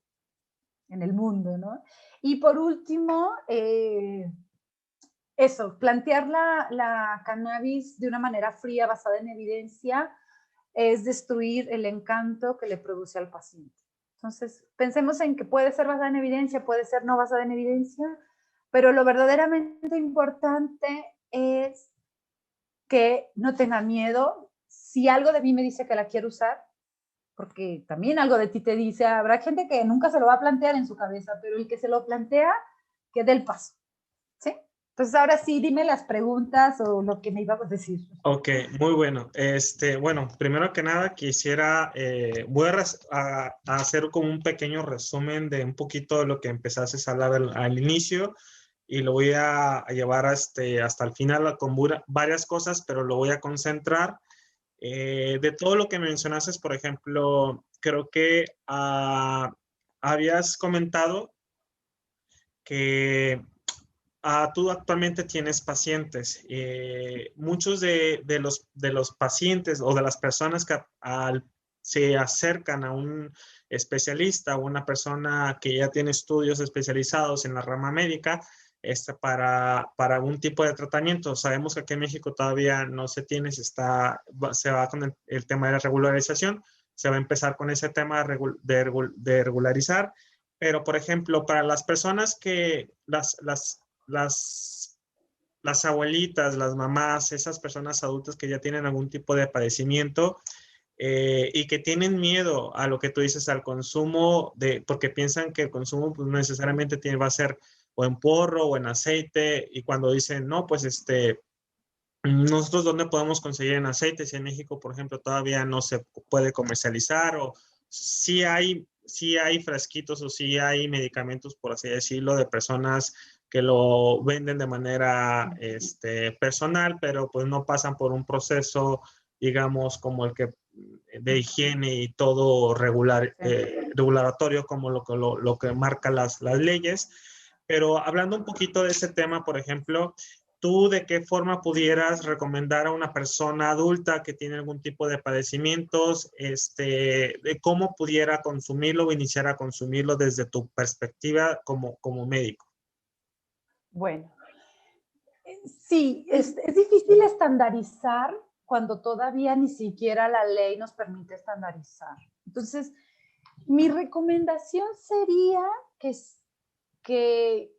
en el mundo, ¿no? Y por último, eso, plantear la cannabis de una manera fría, basada en evidencia, es destruir el encanto que le produce al paciente. Entonces, pensemos en que puede ser basada en evidencia, puede ser no basada en evidencia, pero lo verdaderamente importante es que no tenga miedo. Si algo de mí me dice que la quiero usar, porque también algo de ti te dice, habrá gente que nunca se lo va a plantear en su cabeza, pero el que se lo plantea, que dé el paso, ¿sí? Entonces, ahora sí, dime las preguntas o lo que me ibas a decir. Ok, muy bueno. Bueno, primero que nada quisiera, voy a hacer como un pequeño resumen de un poquito de lo que empezaste a hablar al inicio y lo voy a llevar hasta el final con varias cosas, pero lo voy a concentrar. De todo lo que mencionaste, por ejemplo, creo que habías comentado que tú actualmente tienes pacientes. Muchos de los pacientes o de las personas que al se acercan a un especialista o una persona que ya tiene estudios especializados en la rama médica para un tipo de tratamiento. Sabemos que aquí en México todavía no se tiene, se va con el tema de la regularización, se va a empezar con ese tema de regularizar, pero por ejemplo, para las personas que, las abuelitas, las mamás, esas personas adultas que ya tienen algún tipo de padecimiento, y que tienen miedo a lo que tú dices, al consumo, porque piensan que el consumo pues, no necesariamente va a ser o en porro o en aceite, y cuando dicen, no, pues nosotros dónde podemos conseguir en aceite, si en México, por ejemplo, todavía no se puede comercializar, o sí hay frasquitos o sí hay medicamentos, por así decirlo, de personas que lo venden de manera personal, pero pues no pasan por un proceso, digamos, como el que de higiene y todo regulatorio como lo que marca las leyes. Pero hablando un poquito de ese tema, por ejemplo, ¿tú de qué forma pudieras recomendar a una persona adulta que tiene algún tipo de padecimientos, de cómo pudiera consumirlo o iniciar a consumirlo desde tu perspectiva como médico? Bueno, sí, es difícil estandarizar cuando todavía ni siquiera la ley nos permite estandarizar. Entonces, mi recomendación sería que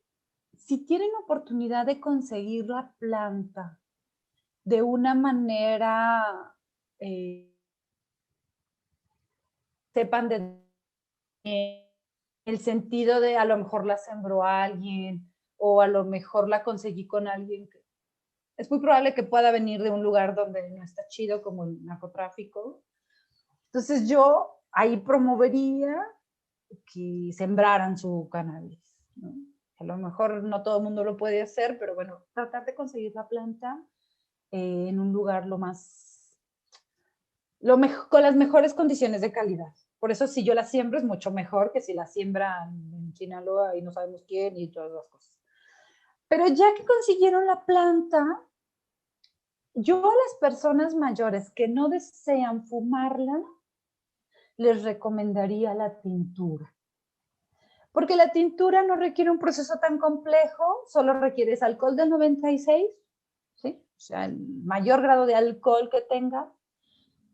si tienen oportunidad de conseguir la planta de una manera, sepan de el sentido de a lo mejor la sembró alguien o a lo mejor la conseguí con alguien. Es muy probable que pueda venir de un lugar donde no está chido, como el narcotráfico. Entonces yo ahí promovería que sembraran su cannabis, ¿no? A lo mejor no todo el mundo lo puede hacer, pero bueno, tratar de conseguir la planta en un lugar con las mejores condiciones de calidad. Por eso si yo la siembro es mucho mejor que si la siembran en Sinaloa y no sabemos quién y todas las cosas. Pero ya que consiguieron la planta, yo a las personas mayores que no desean fumarla, les recomendaría la tintura. Porque la tintura no requiere un proceso tan complejo, solo requieres alcohol del 96, ¿sí? O sea, el mayor grado de alcohol que tenga,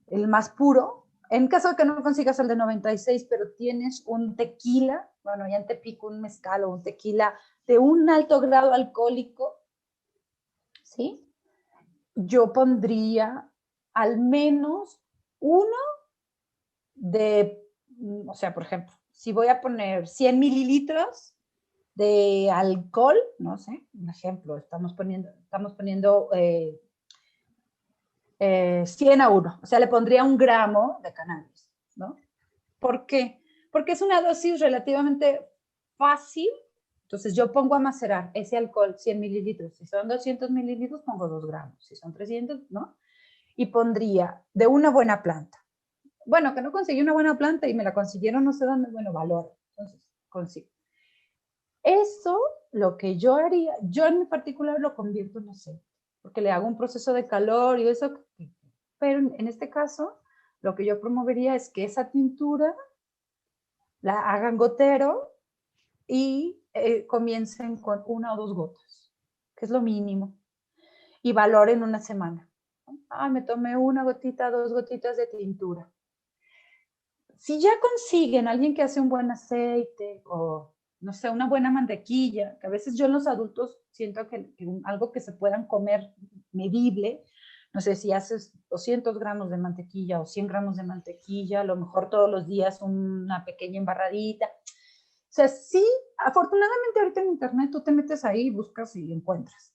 el más puro. En caso de que no consigas el de 96, pero tienes un tequila, bueno, ya en Tepic un mezcal o un tequila de un alto grado alcohólico, ¿sí? Yo pondría al menos uno o sea, por ejemplo, si voy a poner 100 mililitros de alcohol, no sé, un ejemplo, estamos poniendo 100 a 1, o sea, le pondría 1 gramo de cannabis, ¿no? ¿Por qué? Porque es una dosis relativamente fácil. Entonces yo pongo a macerar ese alcohol, 100 mililitros. Si son 200 mililitros, pongo 2 gramos. Si son 300, ¿no? Y pondría de una buena planta. Bueno, que no conseguí una buena planta y me la consiguieron no sé dónde, bueno, valor. Entonces, consigo. Eso, lo que yo haría, yo en particular lo convierto en aceite, porque le hago un proceso de calor y eso, pero en este caso, lo que yo promovería es que esa tintura la hagan gotero y comiencen con 1 o 2 gotas, que es lo mínimo, y valoren una semana. Me tomé 1 gotita, 2 gotitas de tintura. Si ya consiguen alguien que hace un buen aceite o, no sé, una buena mantequilla, que a veces yo en los adultos siento que algo que se puedan comer medible, no sé, si haces 200 gramos de mantequilla o 100 gramos de mantequilla, a lo mejor todos los días una pequeña embarradita. O sea, sí, afortunadamente ahorita en internet tú te metes ahí, buscas y encuentras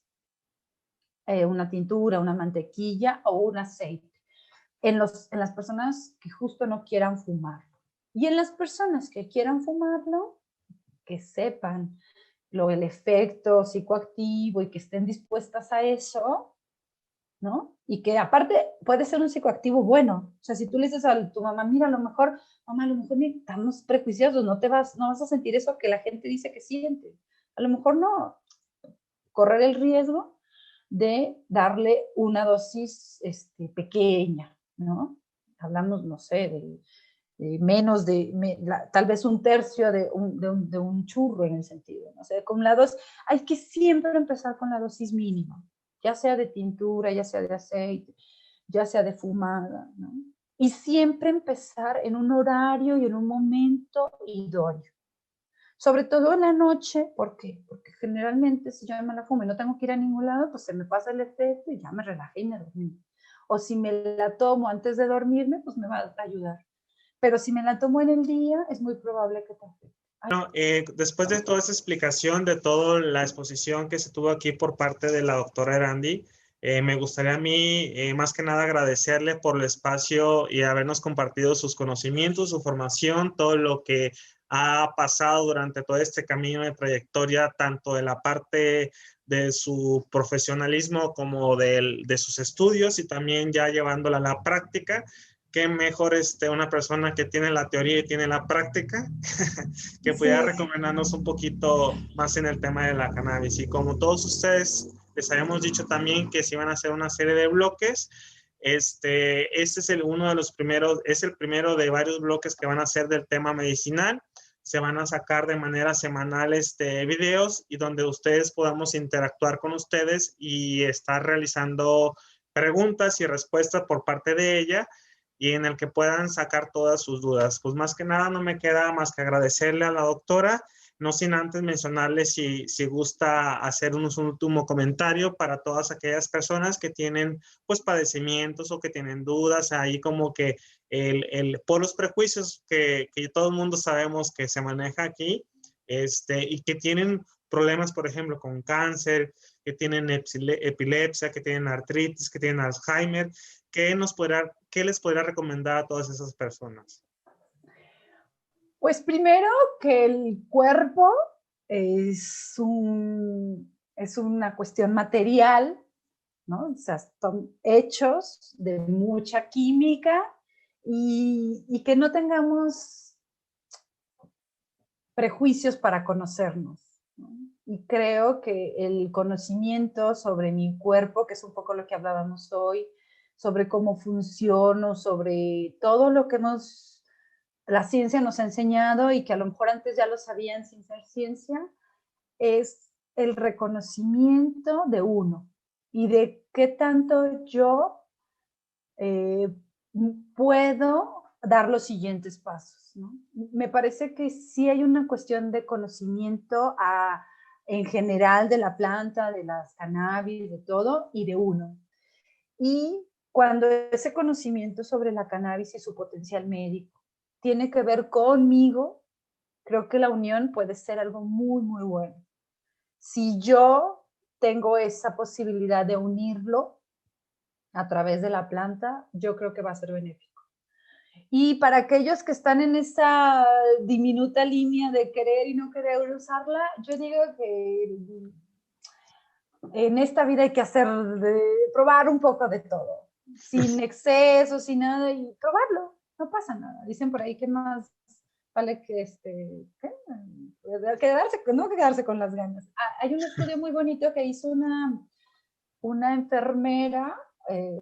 una tintura, una mantequilla o un aceite en las personas que justo no quieran fumarlo. Y en las personas que quieran fumarlo, que sepan el efecto psicoactivo y que estén dispuestas a eso, ¿no? Y que aparte puede ser un psicoactivo bueno. O sea, si tú le dices a tu mamá, mira, a lo mejor, mamá, a lo mejor estamos prejuiciosos, no vas a sentir eso que la gente dice que siente. A lo mejor no. Correr el riesgo de darle una dosis pequeña, ¿no? hablamos, no sé, de menos tal vez un tercio de un churro en el sentido, ¿no? O sea, con la dosis, hay que siempre empezar con la dosis mínima, ya sea de tintura, ya sea de aceite, ya sea de fumada, ¿no? Y siempre empezar en un horario y en un momento idóneo. Sobre todo en la noche, ¿por qué? Porque generalmente si yo me la fumo y no tengo que ir a ningún lado, pues se me pasa el efecto y ya me relajé y me dormí. O si me la tomo antes de dormirme, pues me va a ayudar. Pero si me la tomo en el día, es muy probable que te afecte. Bueno, después de toda esa explicación, de toda la exposición que se tuvo aquí por parte de la doctora Erandi, me gustaría a mí, más que nada, agradecerle por el espacio y habernos compartido sus conocimientos, su formación, todo lo que ha pasado durante todo este camino de trayectoria, tanto de la parte de su profesionalismo como de sus estudios y también ya llevándola a la práctica. Qué mejor una persona que tiene la teoría y tiene la práctica que pudiera Sí. recomendarnos un poquito más en el tema de la cannabis. Y como todos ustedes les habíamos dicho también que se iban a hacer una serie de bloques, este es uno de los primeros, es el primero de varios bloques que van a ser del tema medicinal. Se van a sacar de manera semanal videos y donde ustedes podamos interactuar con ustedes y estar realizando preguntas y respuestas por parte de ella y en el que puedan sacar todas sus dudas. Pues más que nada no me queda más que agradecerle a la doctora, no sin antes mencionarle si gusta hacer un último comentario para todas aquellas personas que tienen pues padecimientos o que tienen dudas, ahí como que por los prejuicios que todo el mundo sabemos que se maneja aquí, y que tienen problemas, por ejemplo, con cáncer, que tienen epilepsia, que tienen artritis, que tienen Alzheimer. ¿Qué les podría recomendar a todas esas personas? Pues primero que el cuerpo es una cuestión material, ¿no? O sea, son hechos de mucha química y que no tengamos prejuicios para conocernos, ¿no? Y creo que el conocimiento sobre mi cuerpo, que es un poco lo que hablábamos hoy, sobre cómo funciono, sobre todo lo que la ciencia nos ha enseñado y que a lo mejor antes ya lo sabían sin ser ciencia, es el reconocimiento de uno y de qué tanto yo puedo dar los siguientes pasos, ¿no? Me parece que sí hay una cuestión de conocimiento en general de la planta, de las cannabis, de todo, y de uno. Y cuando ese conocimiento sobre la cannabis y su potencial médico tiene que ver conmigo, creo que la unión puede ser algo muy, muy bueno. Si yo tengo esa posibilidad de unirlo a través de la planta, yo creo que va a ser benéfico. Y para aquellos que están en esa diminuta línea de querer y no querer usarla, yo digo que en esta vida hay que probar un poco de todo, sin exceso, sin nada, y probarlo, no pasa nada. Dicen por ahí que más vale que no quedarse con las ganas. Hay un estudio muy bonito que hizo una enfermera,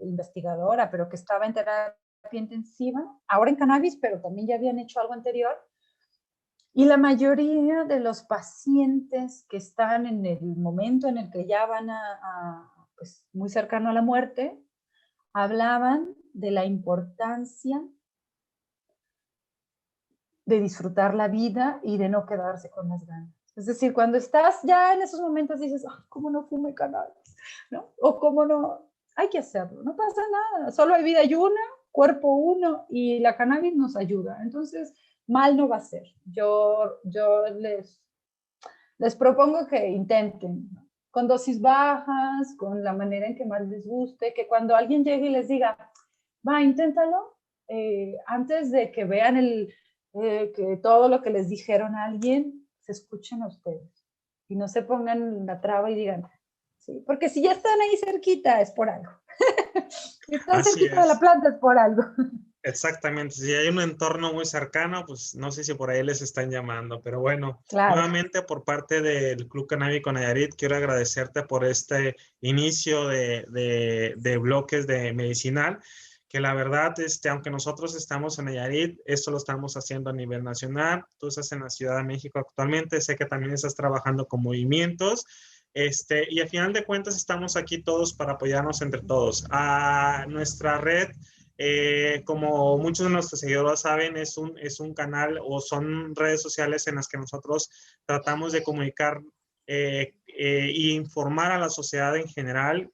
investigadora, pero que estaba en terapia intensiva, ahora en cannabis, pero también ya habían hecho algo anterior. Y la mayoría de los pacientes que están en el momento en el que ya van pues muy cercano a la muerte, hablaban de la importancia de disfrutar la vida y de no quedarse con las ganas. Es decir, cuando estás ya en esos momentos dices, ¿cómo no fume cannabis? ¿No? O ¿cómo no? Hay que hacerlo, no pasa nada. Solo hay vida y una, cuerpo uno, y la cannabis nos ayuda. Entonces, mal no va a ser. Yo les propongo que intenten, ¿no? Con dosis bajas, con la manera en que más les guste, que cuando alguien llegue y les diga, va, inténtalo, antes de que vean que todo lo que les dijeron a alguien, se escuchen a ustedes y no se pongan la traba y digan, sí, porque si ya están ahí cerquita es por algo. Si están Así cerquita de la es. planta es por algo. Exactamente, si hay un entorno muy cercano, pues no sé si por ahí les están llamando, pero bueno, Claro. nuevamente por parte del Club Canábico Nayarit, quiero agradecerte por este inicio de bloques de medicinal, que la verdad, aunque nosotros estamos en Nayarit, esto lo estamos haciendo a nivel nacional. Tú estás en la Ciudad de México actualmente, sé que también estás trabajando con movimientos. Y al final de cuentas estamos aquí todos para apoyarnos entre todos. A nuestra red, como muchos de nuestros seguidores saben, es un canal o son redes sociales en las que nosotros tratamos de comunicar e informar a la sociedad en general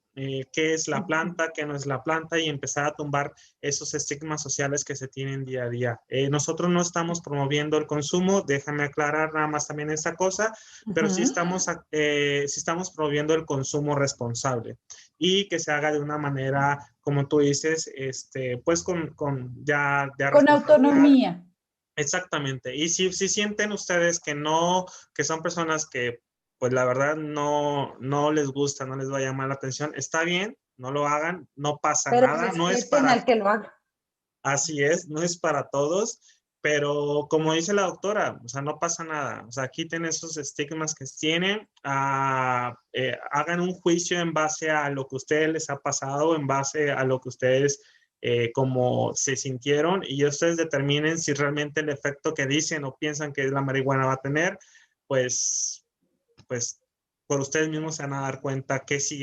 qué es la planta, qué no es la planta y empezar a tumbar esos estigmas sociales que se tienen día a día. Nosotros no estamos promoviendo el consumo, déjame aclarar nada más también esa cosa, pero sí estamos promoviendo el consumo responsable y que se haga de una manera, como tú dices, pues con autonomía. Exactamente. Y si sienten ustedes que no, que son personas que, pues la verdad no les gusta, no les va a llamar la atención, está bien, no lo hagan, no pasa Pero nada, no es respeten para, al que lo haga. así es, no es para todos, pero como dice la doctora, o sea, no pasa nada, o sea, quiten esos estigmas que tienen, hagan un juicio en base a lo que a ustedes les ha pasado, en base a lo que ustedes como se sintieron y ustedes determinen si realmente el efecto que dicen o piensan que la marihuana va a tener, pues por ustedes mismos se van a dar cuenta que sí